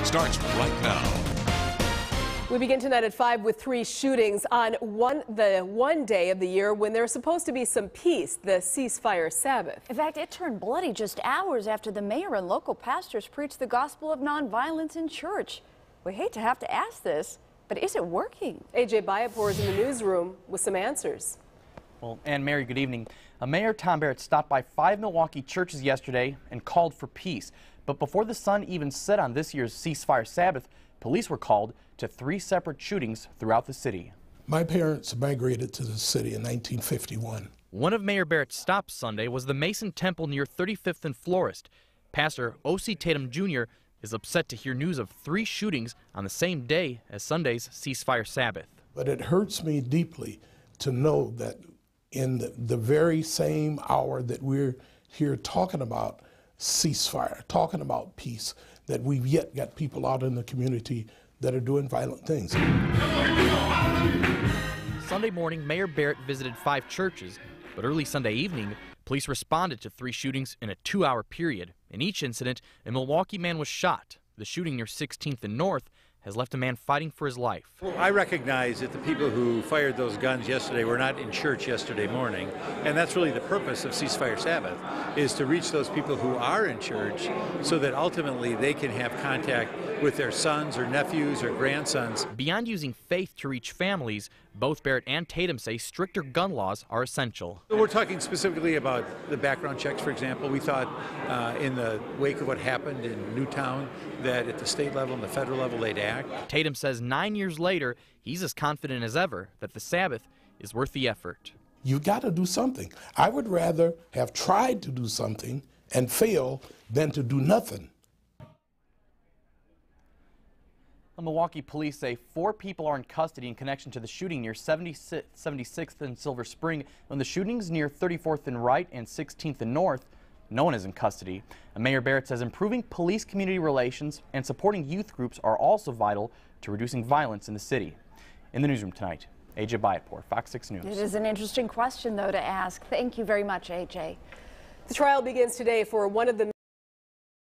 starts right now. We begin tonight at 5 with 3 shootings on the one day of the year when there's supposed to be some peace, the ceasefire Sabbath. In fact, it turned bloody just hours after the mayor and local pastors preached the gospel of nonviolence in church. We hate to have to ask this, but is it working? AJ Bayapur is in the newsroom with some answers. Well, Ann Mary, good evening. Mayor Tom Barrett stopped by 5 Milwaukee churches yesterday and called for peace. But before the sun even set on this year's ceasefire Sabbath, police were called to 3 separate shootings throughout the city. My parents migrated to the city in 1951. One of Mayor Barrett's stops Sunday was the Mason Temple near 35th and Florist. Pastor O.C. Tatum Jr. is upset to hear news of 3 shootings on the same day as Sunday's ceasefire Sabbath. But it hurts me deeply to know that in the very same hour that we're here talking about ceasefire, talking about peace, that we've yet got people out in the community that are doing violent things. Sunday morning, Mayor Barrett visited 5 churches, but early Sunday evening, police responded to 3 shootings in a 2-hour period. In each incident, a Milwaukee man was shot. The shooting near 16th and North has left a man fighting for his life. Well, I recognize that the people who fired those guns yesterday were not in church yesterday morning, and that's really the purpose of Ceasefire Sabbath, is to reach those people who are in church so that ultimately they can have contact with their sons or nephews or grandsons. Beyond using faith to reach families, both Barrett and Tatum say stricter gun laws are essential. We're talking specifically about the background checks, for example. We thought in the wake of what happened in Newtown that at the state level and the federal level they'd act. Tatum says 9 years later, he's as confident as ever that the Sabbath is worth the effort. You got to do something. I would rather have tried to do something and fail than to do nothing. The Milwaukee police say 4 people are in custody in connection to the shooting near 76th and Silver Spring. On the shootings near 34th and Wright and 16th and North, no one is in custody. Mayor Barrett says improving police-community relations and supporting youth groups are also vital to reducing violence in the city. In the newsroom tonight, AJ Bayapur, Fox 6 News. It is an interesting question, though, to ask. Thank you very much, AJ. The trial begins today for one of the